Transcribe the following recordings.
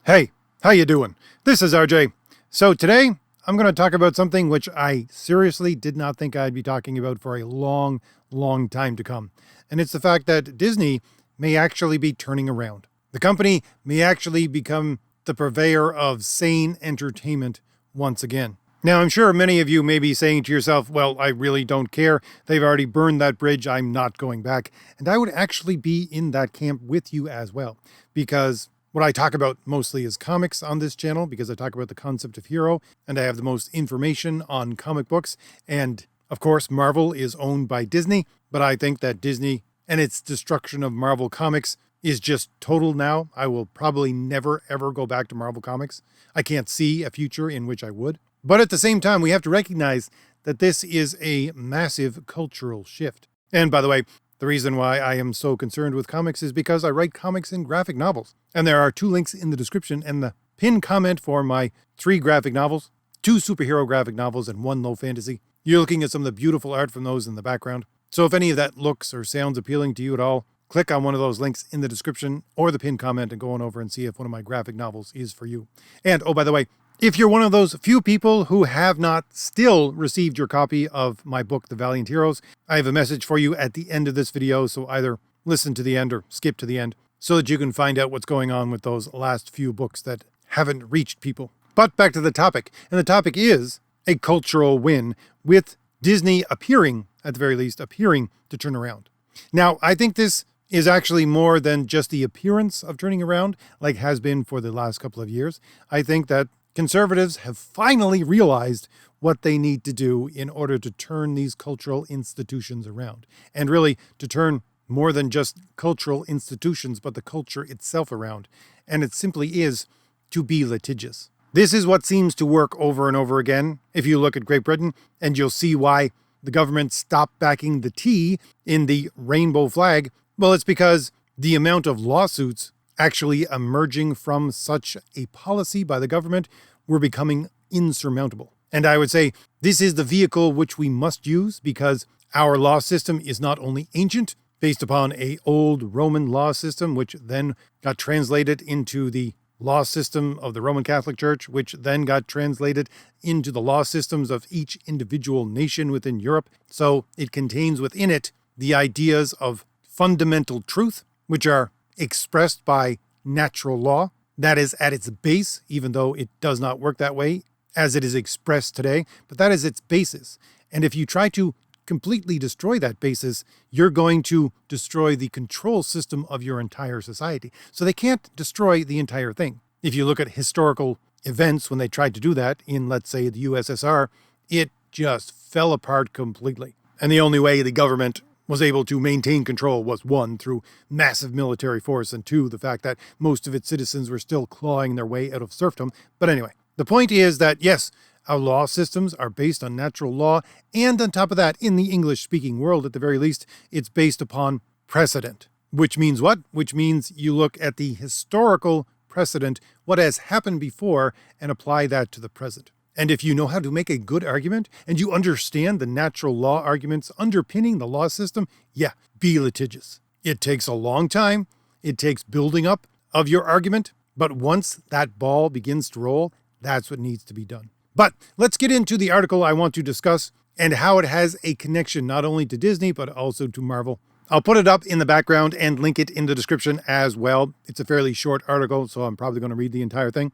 Hey, how you doing? This is RJ. So today I'm going to talk about something which I seriously did not think I'd be talking about for a long, long time to come. And it's the fact that Disney may actually be turning around. The company may actually become the purveyor of sane entertainment once again. Now, I'm sure many of you may be saying to yourself, well, I really don't care. They've already burned that bridge. I'm not going back. And I would actually be in that camp with you as well, because what I talk about mostly is comics on this channel, because I talk about the concept of hero and I have the most information on comic books. And of course, Marvel is owned by Disney, but I think that Disney and its destruction of Marvel Comics is just total now. I will probably never, ever go back to Marvel Comics. I can't see a future in which I would. But at the same time, we have to recognize that this is a massive cultural shift. And by the way, the reason why I am so concerned with comics is because I write comics and graphic novels. And there are 2 links in the description and the pinned comment for my 3 graphic novels, 2 superhero graphic novels, and 1 low fantasy. You're looking at some of the beautiful art from those in the background. So if any of that looks or sounds appealing to you at all, click on one of those links in the description or the pinned comment and go on over and see if one of my graphic novels is for you. And oh, by the way, if you're one of those few people who have not still received your copy of my book, The Valiant Heroes, I have a message for you at the end of this video, so either listen to the end or skip to the end so that you can find out what's going on with those last few books that haven't reached people. But back to the topic, and the topic is a cultural win, with Disney appearing, at the very least, appearing to turn around. Now, I think this is actually more than just the appearance of turning around, like has been for the last couple of years. I think that conservatives have finally realized what they need to do in order to turn these cultural institutions around, and really to turn more than just cultural institutions, but the culture itself around. And it simply is to be litigious. This is what seems to work over and over again. If you look at Great Britain, and you'll see why the government stopped backing the T in the rainbow flag. Well, it's because the amount of lawsuits actually emerging from such a policy by the government were becoming insurmountable. And I would say this is the vehicle which we must use, because our law system is not only ancient, based upon an old Roman law system, which then got translated into the law system of the Roman Catholic Church, which then got translated into the law systems of each individual nation within Europe. So it contains within it the ideas of fundamental truth, which are expressed by natural law. That is at its base, even though it does not work that way as it is expressed today, but that is its basis. And if you try to completely destroy that basis, you're going to destroy the control system of your entire society. So they can't destroy the entire thing. If you look at historical events when they tried to do that in, let's say, the USSR, it just fell apart completely. And the only way the government was able to maintain control was, 1, through massive military force, and 2, the fact that most of its citizens were still clawing their way out of serfdom. But anyway, the point is that, yes, our law systems are based on natural law, and on top of that, in the English-speaking world, at the very least, it's based upon precedent. Which means what? Which means you look at the historical precedent, what has happened before, and apply that to the present. And if you know how to make a good argument, and you understand the natural law arguments underpinning the law system, yeah, be litigious. It takes a long time. It takes building up of your argument. But once that ball begins to roll, that's what needs to be done. But let's get into the article I want to discuss and how it has a connection not only to Disney, but also to Marvel. I'll put it up in the background and link it in the description as well. It's a fairly short article, so I'm probably going to read the entire thing.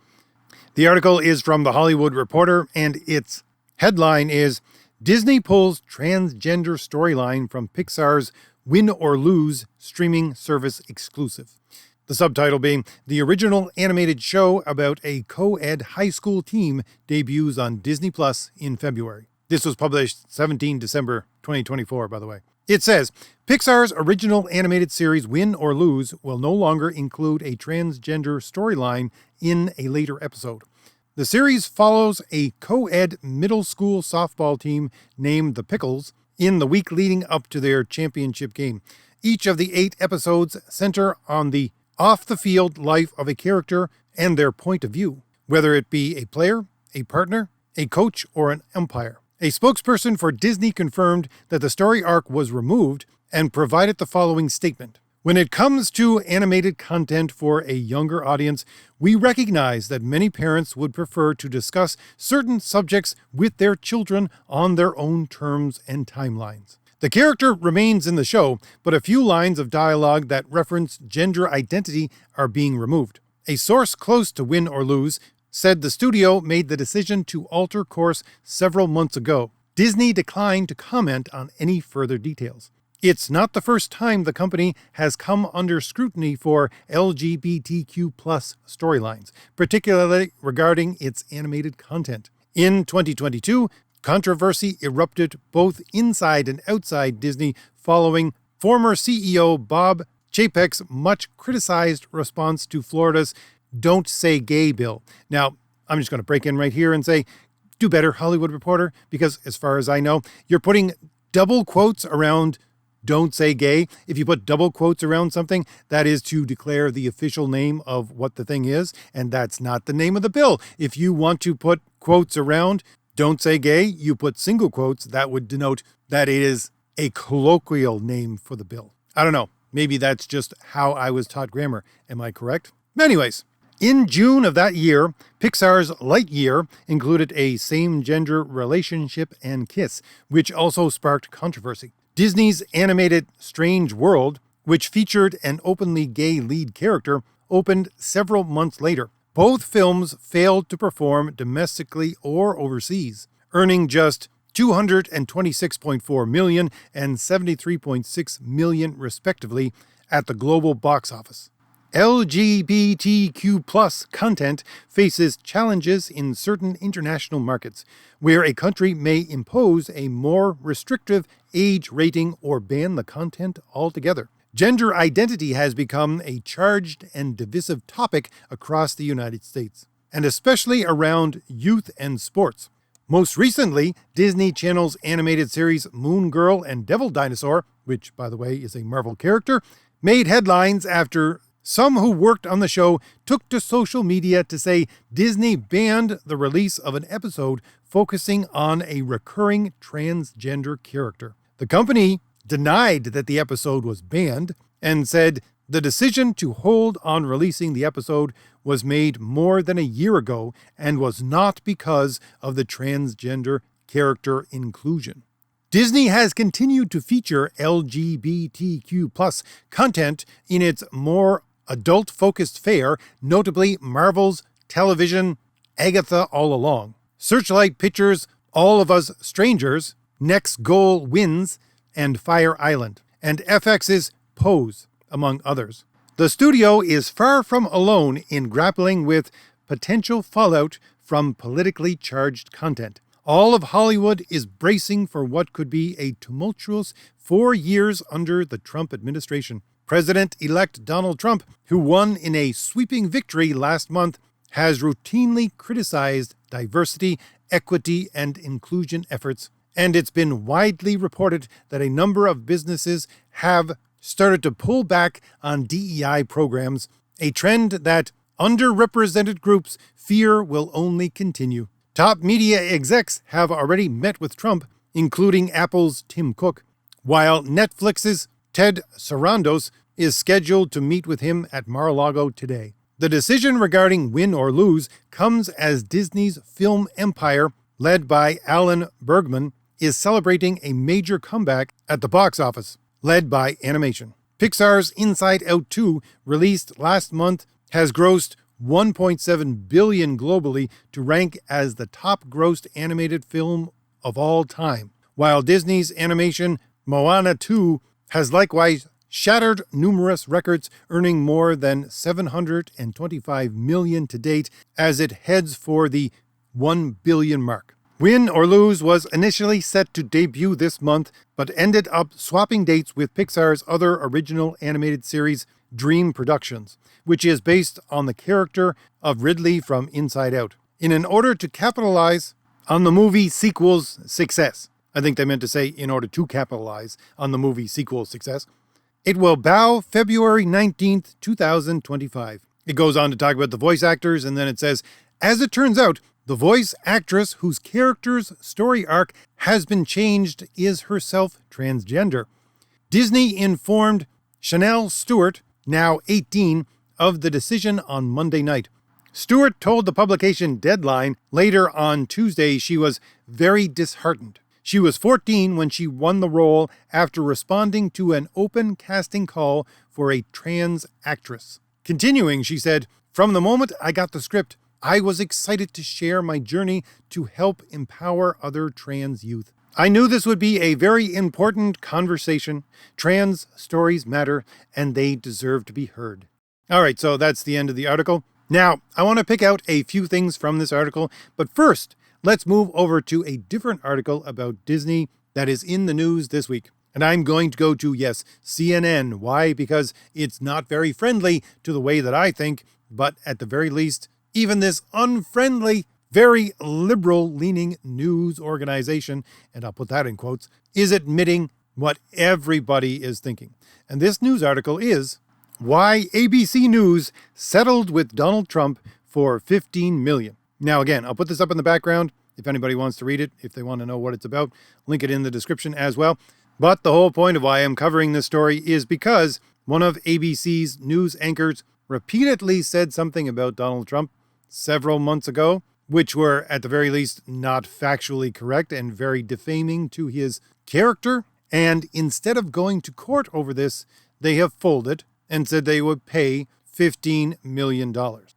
The article is from The Hollywood Reporter, and its headline is, Disney pulls transgender storyline from Pixar's Win or Lose streaming service exclusive. The subtitle being, the original animated show about a co-ed high school team debuts on Disney Plus in February. This was published 17 December 2024, by the way. It says, Pixar's original animated series Win or Lose will no longer include a transgender storyline in a later episode. The series follows a co-ed middle school softball team named the Pickles in the week leading up to their championship game. Each of the 8 episodes center on the off-the-field life of a character and their point of view, whether it be a player, a partner, a coach, or an umpire. A spokesperson for Disney confirmed that the story arc was removed and provided the following statement. When it comes to animated content for a younger audience, we recognize that many parents would prefer to discuss certain subjects with their children on their own terms and timelines. The character remains in the show, but a few lines of dialogue that reference gender identity are being removed. A source close to Win or Lose said the studio made the decision to alter course several months ago. Disney declined to comment on any further details. It's not the first time the company has come under scrutiny for LGBTQ+ storylines, particularly regarding its animated content. In 2022, controversy erupted both inside and outside Disney following former CEO Bob Chapek's much criticized response to Florida's Don't Say Gay bill. Now, I'm just going to break in right here and say, do better, Hollywood Reporter, because as far as I know, you're putting double quotes around Don't Say Gay. If you put double quotes around something, that is to declare the official name of what the thing is, and that's not the name of the bill. If you want to put quotes around Don't Say Gay, you put single quotes. That would denote that it is a colloquial name for the bill. I don't know. Maybe that's just how I was taught grammar. Am I correct? Anyways, in June of that year, Pixar's Lightyear included a same-gender relationship and kiss, which also sparked controversy. Disney's animated Strange World, which featured an openly gay lead character, opened several months later. Both films failed to perform domestically or overseas, earning just $226.4 million and $73.6 million respectively at the global box office. LGBTQ+ content faces challenges in certain international markets, where a country may impose a more restrictive age rating or ban the content altogether. Gender identity has become a charged and divisive topic across the United States, and especially around youth and sports. Most recently, Disney Channel's animated series Moon Girl and Devil Dinosaur, which, by the way, is a Marvel character, made headlines after some who worked on the show took to social media to say Disney banned the release of an episode focusing on a recurring transgender character. The company denied that the episode was banned and said the decision to hold on releasing the episode was made more than a year ago and was not because of the transgender character inclusion. Disney has continued to feature LGBTQ+ content in its more adult-focused fare, notably Marvel's television Agatha All Along, Searchlight Pictures' All of Us Strangers, Next Goal Wins, and Fire Island, and FX's Pose, among others. The studio is far from alone in grappling with potential fallout from politically charged content. All of Hollywood is bracing for what could be a tumultuous 4 years under the Trump administration. President-elect Donald Trump, who won in a sweeping victory last month, has routinely criticized diversity, equity, and inclusion efforts, and it's been widely reported that a number of businesses have started to pull back on DEI programs, a trend that underrepresented groups fear will only continue. Top media execs have already met with Trump, including Apple's Tim Cook, while Netflix's Ted Sarandos is scheduled to meet with him at Mar-a-Lago today. The decision regarding Win or Lose comes as Disney's film empire, led by Alan Bergman, is celebrating a major comeback at the box office, led by animation. Pixar's Inside Out 2, released last month, has grossed $1.7 billion globally to rank as the top-grossed animated film of all time, while Disney's animation Moana 2 has likewise shattered numerous records, earning more than $725 million to date as it heads for the $1 billion mark. Win or Lose was initially set to debut this month, but ended up swapping dates with Pixar's other original animated series, Dream Productions, which is based on the character of Ridley from Inside Out, in order to capitalize on the movie sequel's success. I think they meant to say in order to capitalize on the movie sequel's success. It will bow February 19th, 2025. It goes on to talk about the voice actors, and then it says, as it turns out, the voice actress whose character's story arc has been changed is herself transgender. Disney informed Chanel Stewart, now 18, of the decision on Monday night. Stewart told the publication Deadline later on Tuesday she was very disheartened. She was 14 when she won the role after responding to an open casting call for a trans actress. Continuing, she said, "From the moment I got the script, I was excited to share my journey to help empower other trans youth. I knew this would be a very important conversation. Trans stories matter, and they deserve to be heard." All right, so that's the end of the article. Now, I want to pick out a few things from this article, but first, let's move over to a different article about Disney that is in the news this week. And I'm going to go to, yes, CNN. Why? Because it's not very friendly to the way that I think, but at the very least, even this unfriendly, very liberal-leaning news organization, and I'll put that in quotes, is admitting what everybody is thinking. And this news article is why ABC News settled with Donald Trump for $15 million. Now, again, I'll put this up in the background if anybody wants to read it, if they want to know what it's about. Link it in the description as well. But the whole point of why I'm covering this story is because one of ABC's news anchors repeatedly said something about Donald Trump several months ago, which were at the very least not factually correct and very defaming to his character. And instead of going to court over this, they have folded and said they would pay $15 million.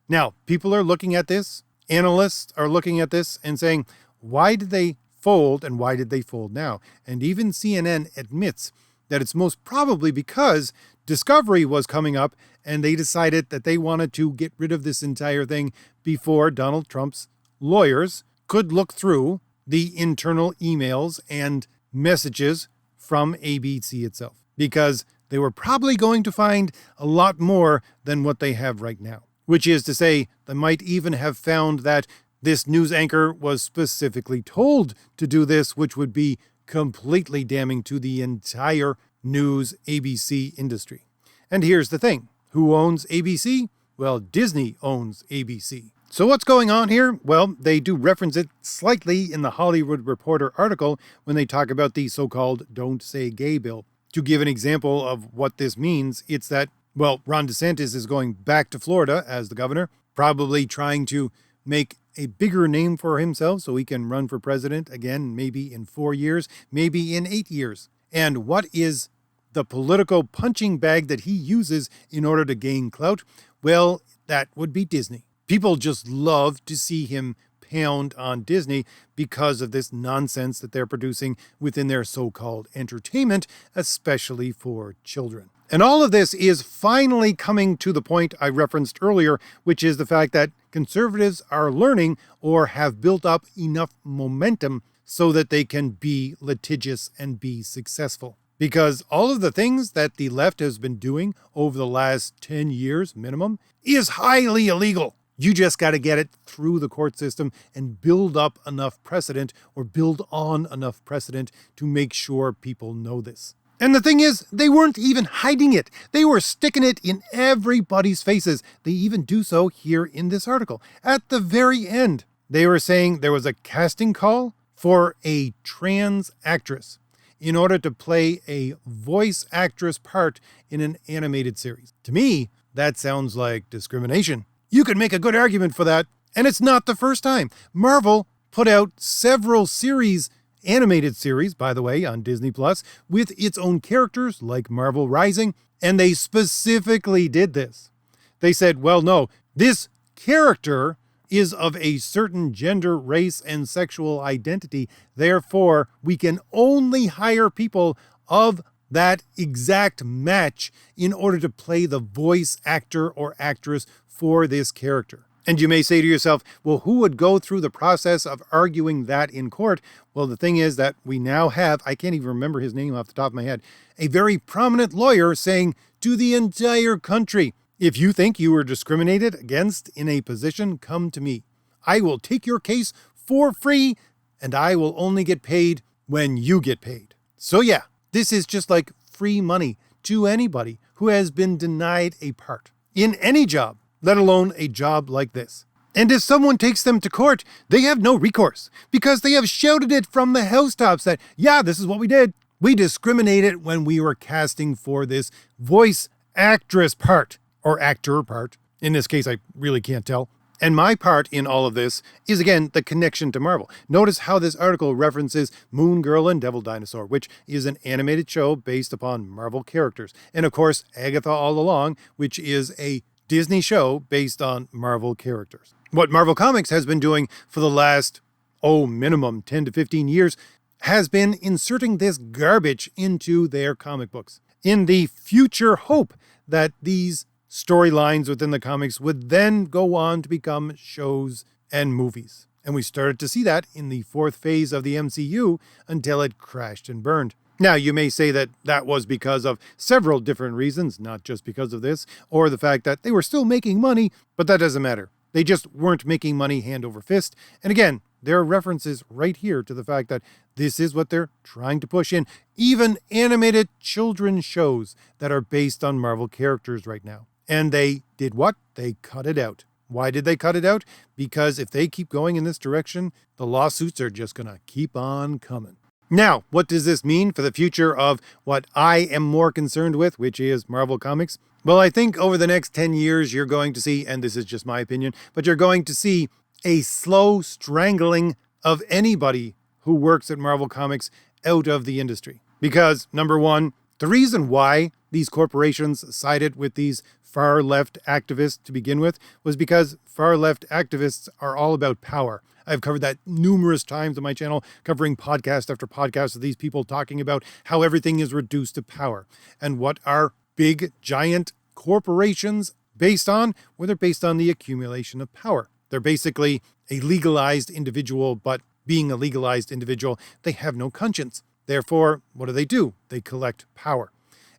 Now, people are looking at this, analysts are looking at this and saying, why did they fold and why did they fold now? And even CNN admits that it's most probably because Discovery was coming up and they decided that they wanted to get rid of this entire thing before Donald Trump's lawyers could look through the internal emails and messages from ABC itself, because they were probably going to find a lot more than what they have right now, which is to say they might even have found that this news anchor was specifically told to do this, which would be completely damning to the entire news ABC industry. And here's the thing. Who owns ABC? Well, Disney owns ABC. So what's going on here? Well, they do reference it slightly in the Hollywood Reporter article when they talk about the so-called Don't Say Gay bill. To give an example of what this means, it's that, well, Ron DeSantis is going back to Florida as the governor, probably trying to make a bigger name for himself so he can run for president again, maybe in 4 years, maybe in 8 years. And what is the political punching bag that he uses in order to gain clout? Well, that would be Disney. People just love to see him pound on Disney because of this nonsense that they're producing within their so-called entertainment, especially for children. And all of this is finally coming to the point I referenced earlier, which is the fact that conservatives are learning or have built up enough momentum so that they can be litigious and be successful. Because all of the things that the left has been doing over the last 10 years minimum is highly illegal. You just got to get it through the court system and build up enough precedent or build on enough precedent to make sure people know this. And the thing is, they weren't even hiding it. They were sticking it in everybody's faces. They even do so here in this article. At the very end, they were saying there was a casting call for a trans actress in order to play a voice actress part in an animated series. To me, that sounds like discrimination. You could make a good argument for that, and it's not the first time. Marvel put out several series, animated series, by the way, on Disney Plus, with its own characters, like Marvel Rising, and they specifically did this. They said, well, no, this character is of a certain gender, race, and sexual identity. Therefore, we can only hire people of that exact match in order to play the voice actor or actress for this character. And you may say to yourself, well, who would go through the process of arguing that in court? Well, the thing is that we now have, I can't even remember his name off the top of my head, a very prominent lawyer saying to the entire country, if you think you were discriminated against in a position, come to me. I will take your case for free, and I will only get paid when you get paid. So yeah, this is just like free money to anybody who has been denied a part in any job, let alone a job like this. And if someone takes them to court, they have no recourse because they have shouted it from the housetops that, yeah, this is what we did. We discriminated when we were casting for this voice actress part, or actor part. In this case, I really can't tell. And my part in all of this is, again, the connection to Marvel. Notice how this article references Moon Girl and Devil Dinosaur, which is an animated show based upon Marvel characters. And of course, Agatha All Along, which is a Disney show based on Marvel characters. What Marvel Comics has been doing for the last, minimum 10 to 15 years has been inserting this garbage into their comic books in the future hope that these storylines within the comics would then go on to become shows and movies. And we started to see that in the fourth phase of the MCU until it crashed and burned. Now, you may say that that was because of several different reasons, not just because of this, or the fact that they were still making money, but that doesn't matter. They just weren't making money hand over fist. And again, there are references right here to the fact that this is what they're trying to push in. Even animated children's shows that are based on Marvel characters right now. And they did what? They cut it out. Why did they cut it out? Because if they keep going in this direction, the lawsuits are just going to keep on coming. Now, what does this mean for the future of what I am more concerned with, which is Marvel Comics? Well, I think over the next 10 years, you're going to see, and this is just my opinion, but you're going to see a slow strangling of anybody who works at Marvel Comics out of the industry. Because, number one, the reason why these corporations sided with these far-left activists to begin with was because far-left activists are all about power. I've covered that numerous times on my channel, covering podcast after podcast of these people talking about how everything is reduced to power. And what are big, giant corporations based on? Well, they're based on the accumulation of power. They're basically a legalized individual, but being a legalized individual, they have no conscience. Therefore, what do? They collect power.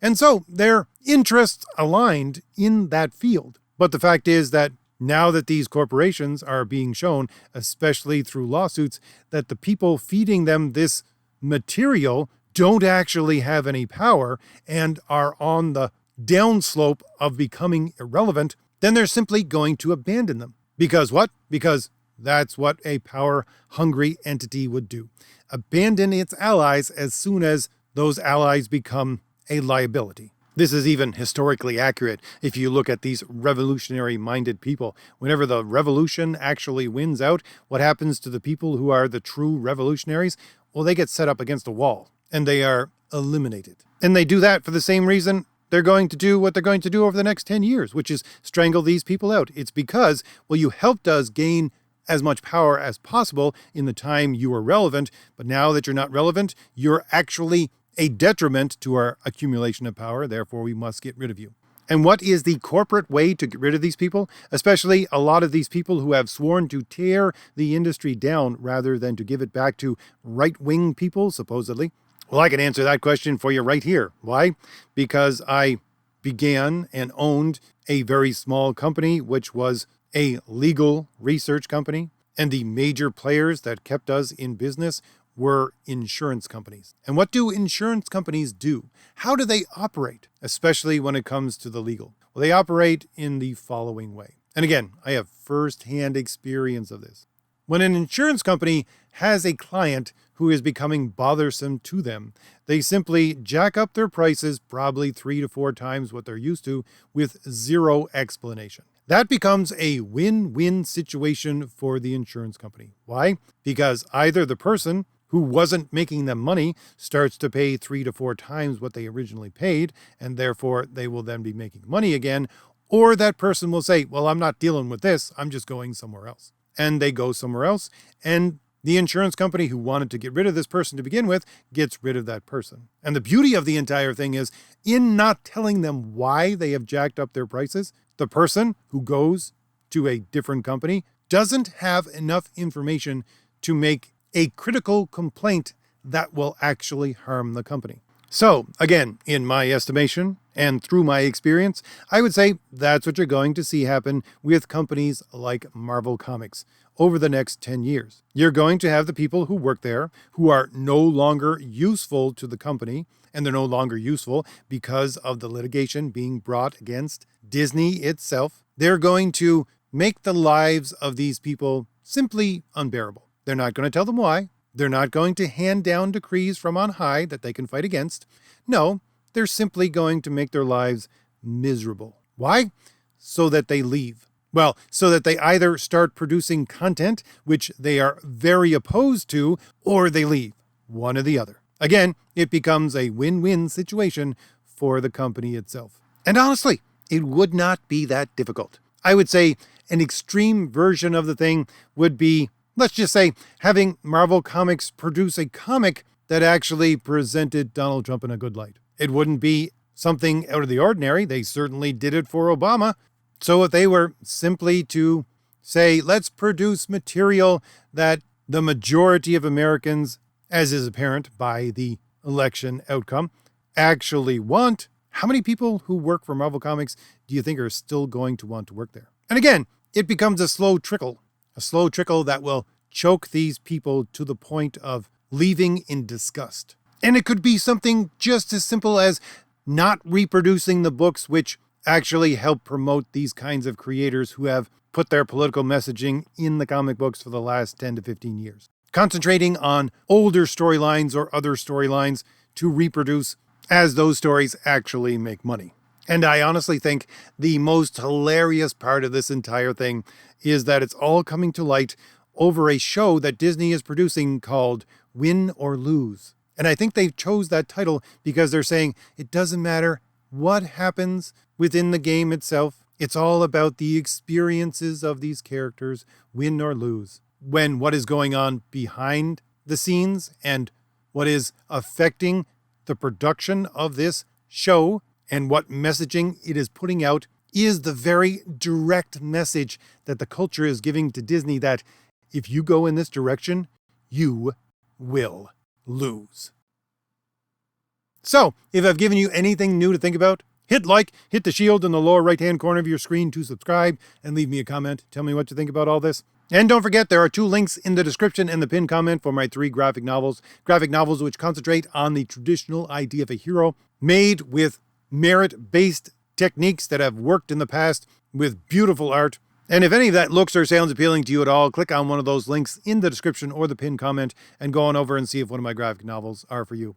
And so their interests aligned in that field. But the fact is that now that these corporations are being shown, especially through lawsuits, that the people feeding them this material don't actually have any power and are on the downslope of becoming irrelevant, then they're simply going to abandon them. Because what? Because that's what a power-hungry entity would do. Abandon its allies as soon as those allies become a liability. This is even historically accurate if you look at these revolutionary-minded people. Whenever the revolution actually wins out, what happens to the people who are the true revolutionaries? Well, they get set up against a wall, and they are eliminated. And they do that for the same reason they're going to do what they're going to do over the next 10 years, which is strangle these people out. It's because, well, you helped us gain as much power as possible in the time you were relevant, but now that you're not relevant, you're actually a detriment to our accumulation of power, therefore we must get rid of you. And what is the corporate way to get rid of these people? Especially a lot of these people who have sworn to tear the industry down rather than to give it back to right-wing people, supposedly. Well, I can answer that question for you right here. Why? Because I began and owned a very small company, which was a legal research company, and the major players that kept us in business were insurance companies. And what do insurance companies do? How do they operate, especially when it comes to the legal? Well, they operate in the following way. And again, I have firsthand experience of this. When an insurance company has a client who is becoming bothersome to them, they simply jack up their prices probably 3 to 4 times what they're used to with zero explanation. That becomes a win-win situation for the insurance company. Why? Because either the person who wasn't making them money starts to pay 3 to 4 times what they originally paid, and therefore they will then be making money again, or that person will say, well, I'm not dealing with this, I'm just going somewhere else. And they go somewhere else, and the insurance company who wanted to get rid of this person to begin with gets rid of that person. And the beauty of the entire thing is, in not telling them why they have jacked up their prices, the person who goes to a different company doesn't have enough information to make a critical complaint that will actually harm the company. So, again, in my estimation and through my experience, I would say that's what you're going to see happen with companies like Marvel Comics over the next 10 years. You're going to have the people who work there who are no longer useful to the company, and they're no longer useful because of the litigation being brought against Disney itself. They're going to make the lives of these people simply unbearable. They're not going to tell them why. They're not going to hand down decrees from on high that they can fight against. No, they're simply going to make their lives miserable. Why? So that they leave. Well, so that they either start producing content, which they are very opposed to, or they leave. One or the other. Again, it becomes a win-win situation for the company itself. And honestly, it would not be that difficult. I would say an extreme version of the thing would be, let's just say, having Marvel Comics produce a comic that actually presented Donald Trump in a good light. It wouldn't be something out of the ordinary. They certainly did it for Obama. So if they were simply to say, let's produce material that the majority of Americans, as is apparent by the election outcome, actually want, how many people who work for Marvel Comics do you think are still going to want to work there? And again, it becomes a slow trickle that will choke these people to the point of leaving in disgust. And it could be something just as simple as not reproducing the books which actually help promote these kinds of creators who have put their political messaging in the comic books for the last 10 to 15 years. Concentrating on older storylines or other storylines to reproduce as those stories actually make money. And I honestly think the most hilarious part of this entire thing is that it's all coming to light over a show that Disney is producing called Win or Lose. And I think they chose that title because they're saying it doesn't matter what happens within the game itself. It's all about the experiences of these characters, win or lose. When what is going on behind the scenes and what is affecting the production of this show and what messaging it is putting out is the very direct message that the culture is giving to Disney that if you go in this direction, you will lose. So, if I've given you anything new to think about, hit like, hit the shield in the lower right-hand corner of your screen to subscribe, and leave me a comment. Tell me what you think about all this. And don't forget, there are 2 links in the description and the pinned comment for my 3 graphic novels. Graphic novels which concentrate on the traditional idea of a hero, made with merit-based techniques that have worked in the past with beautiful art. And if any of that looks or sounds appealing to you at all, click on one of those links in the description or the pinned comment and go on over and see if one of my graphic novels are for you.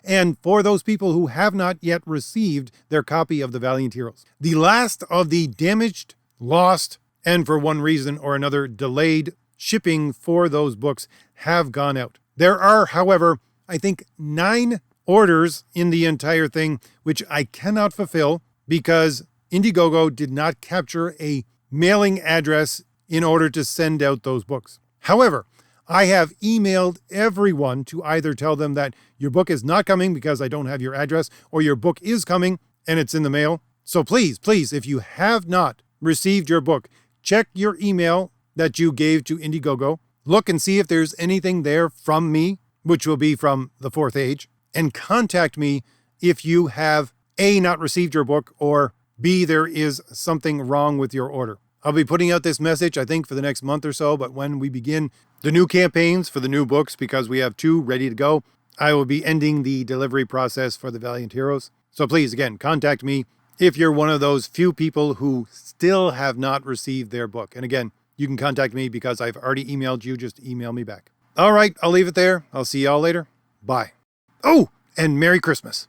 And for those people who have not yet received their copy of The Valiant Heroes, the last of the damaged, lost, and for one reason or another delayed shipping for those books have gone out. There are, however, I think 9 orders in the entire thing, which I cannot fulfill because Indiegogo did not capture a mailing address in order to send out those books. However, I have emailed everyone to either tell them that your book is not coming because I don't have your address, or your book is coming and it's in the mail. So please, if you have not received your book, check your email that you gave to Indiegogo. Look and see if there's anything there from me, which will be from the 4th Age, and contact me if you have A, not received your book, or B, there is something wrong with your order. I'll be putting out this message, I think, for the next month or so, but when we begin the new campaigns for the new books, because we have 2 ready to go, I will be ending the delivery process for The Valiant Heroes. So please, again, contact me if you're one of those few people who still have not received their book. And again, you can contact me because I've already emailed you. Just email me back. All right, I'll leave it there. I'll see y'all later. Bye. Oh, and Merry Christmas.